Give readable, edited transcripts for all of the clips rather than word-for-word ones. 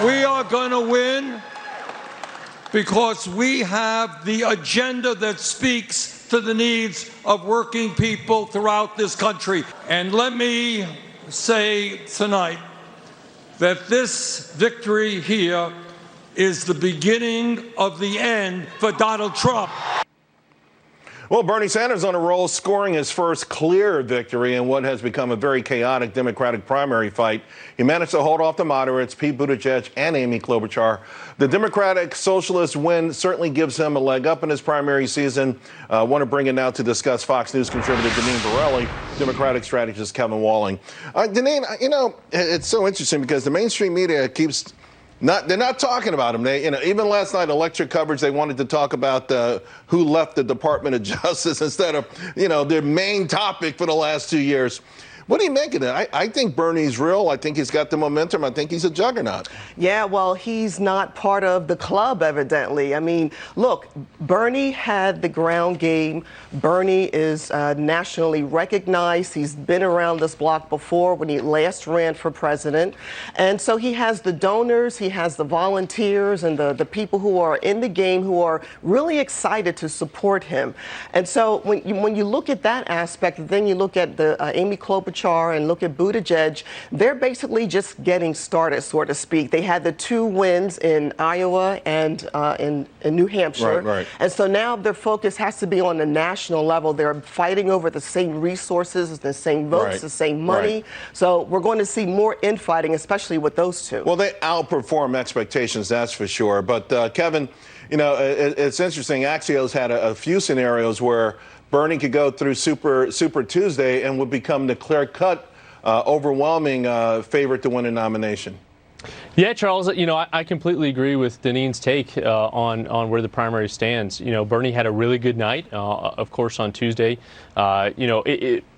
We are going to win because we have the agenda that speaks to the needs of working people throughout this country. And let me say tonight that this victory here is the beginning of the end for Donald Trump. Well, Bernie Sanders on a roll, scoring his first clear victory in what has become a very chaotic Democratic primary fight. He managed to hold off the moderates, Pete Buttigieg and Amy Klobuchar. The Democratic Socialist win certainly gives him a leg up in his primary season. I want to bring it now to discuss Fox News contributor Deneen Borelli, Democratic strategist Kevin Walling. Deneen, you know, it's so interesting because the mainstream media keeps they're not talking about him. They, even last night, electric coverage, they wanted to talk about who left the Department of Justice instead of, their main topic for the last 2 years. What do you make of it? I think Bernie's real. I think he's got the momentum. I think he's a juggernaut. Yeah, well, he's not part of the club, evidently. I mean, look, Bernie had the ground game. Bernie is nationally recognized. He's been around this block before when he last ran for president. And so he has the donors, he has the volunteers, and the people who are in the game who are really excited to support him. And so when you look at that aspect, then you look at the Amy Klobuchar and look at Buttigieg, they're basically just getting started, so to speak. They had the 2 wins in Iowa and in New Hampshire. Right. And so now their focus has to be on the national level. They're fighting over the same resources, the same votes, the same money. Right. So we're going to see more infighting, especially with those 2. Well, they outperform expectations, that's for sure. But, Kevin, it's interesting. Axios had a few scenarios where Bernie could go through Super Tuesday and would become the clear-cut, overwhelming favorite to win a nomination. Yeah, Charles, I completely agree with Deneen's take on where the primary stands. Bernie had a really good night, of course, on Tuesday.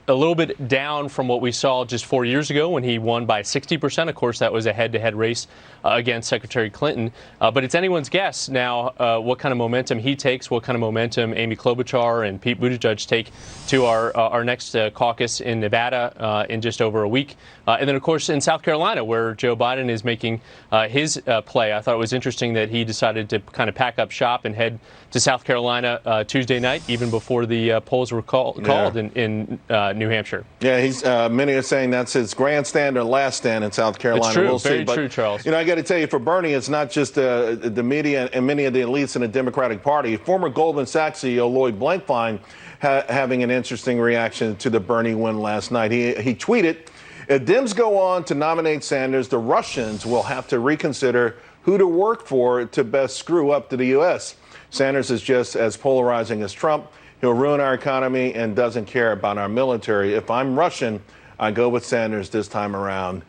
A little bit down from what we saw just 4 years ago when he won by 60%. Of course, that was a head-to-head race against Secretary Clinton. But it's anyone's guess now what kind of momentum he takes, what kind of momentum Amy Klobuchar and Pete Buttigieg take to our next caucus in Nevada in just over a week. And then, of course, in South Carolina, where Joe Biden is making his play. I thought it was interesting that he decided to kind of pack up shop and head to South Carolina Tuesday night, even before the polls were called in New Hampshire. Yeah, he's many are saying that's his grandstand or last stand in South Carolina. It's true, we'll very see. But, true, Charles. I got to tell you, for Bernie, it's not just the media and many of the elites in the Democratic Party. Former Goldman Sachs CEO Lloyd Blankfein having an interesting reaction to the Bernie win last night. He tweeted, "If Dems go on to nominate Sanders, the Russians will have to reconsider who to work for to best screw up to the U.S. Sanders is just as polarizing as Trump. He'll ruin our economy and doesn't care about our military. If I'm Russian, I go with Sanders this time around."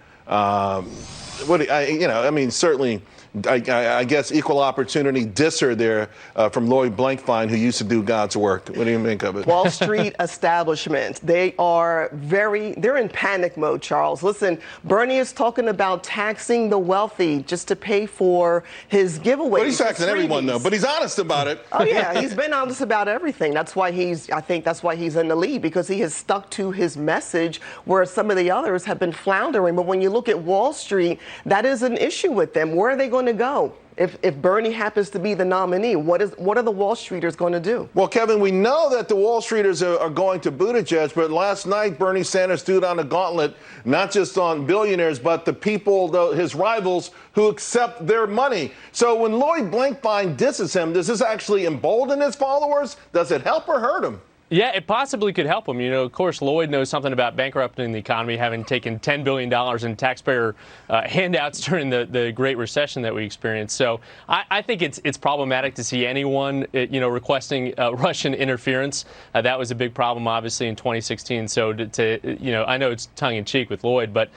Certainly, I guess equal opportunity disser there from Lloyd Blankfein, who used to do God's work. What do you think of it? Wall Street establishment. They're in panic mode, Charles. Listen, Bernie is talking about taxing the wealthy just to pay for his giveaways. Well, he's taxing everyone, though, but he's honest about it. Oh, yeah, he's been honest about everything. That's why I think that's why he's in the lead, because he has stuck to his message where some of the others have been floundering. But when you look at Wall Street, that is an issue with them. Where are they going to go? If Bernie happens to be the nominee, what are the Wall Streeters going to do? Well, Kevin, we know that the Wall Streeters are going to Buttigieg, but last night Bernie Sanders threw down the gauntlet, not just on billionaires, but the people, his rivals, who accept their money. So when Lloyd Blankfein disses him, does this actually embolden his followers? Does it help or hurt him? Yeah, it possibly could help him. Of course, Lloyd knows something about bankrupting the economy, having taken $10 billion in taxpayer handouts during the Great Recession that we experienced. So I think it's problematic to see anyone, requesting Russian interference. That was a big problem, obviously, in 2016. So I know it's tongue in cheek with Lloyd, but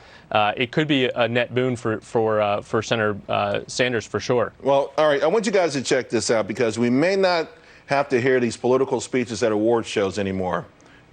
it could be a net boon for Senator Sanders for sure. Well, all right, I want you guys to check this out because we may not have to hear these political speeches at award shows anymore.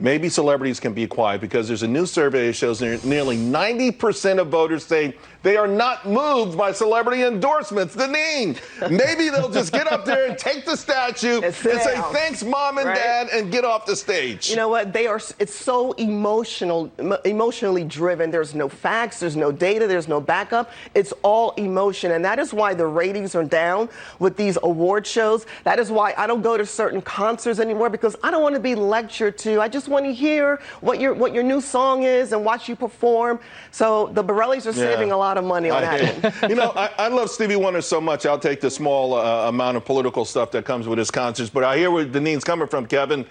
maybe celebrities can be quiet, because there's a new survey that shows nearly 90% of voters say they are not moved by celebrity endorsements. Deneen, maybe they'll just get up there and take the statue and say, thanks, Mom and Dad, and get off the stage. You know what? It's so emotionally driven. There's no facts, there's no data, there's no backup. It's all emotion. And that is why the ratings are down with these award shows. That is why I don't go to certain concerts anymore, because I don't want to be lectured to. I just want to hear what your new song is and watch you perform. So the Borellis are saving a lot of money on that. You know, I love Stevie Wonder so much. I'll take the small amount of political stuff that comes with his concerts. But I hear where Deneen's coming from, Kevin.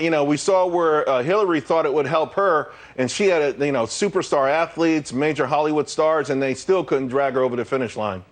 You know, we saw where Hillary thought it would help her, and she had, superstar athletes, major Hollywood stars, and they still couldn't drag her over the finish line.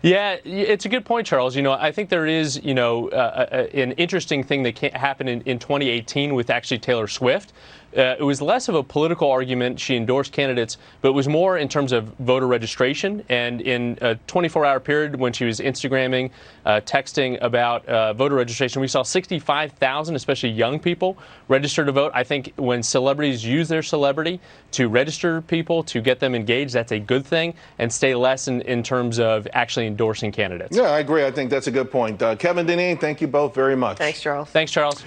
Yeah, it's a good point, Charles. You know, I think there is, an interesting thing that happened in 2018 with actually Taylor Swift. It was less of a political argument. She endorsed candidates, but it was more in terms of voter registration. And in a 24-hour period when she was Instagramming, texting about voter registration, we saw 65,000, especially young people, register to vote. I think when celebrities use their celebrity to register people, to get them engaged, that's a good thing, and stay less in terms of actually endorsing candidates. Yeah, I agree. I think that's a good point. Kevin, Deneen, thank you both very much. Thanks, Charles. Thanks, Charles.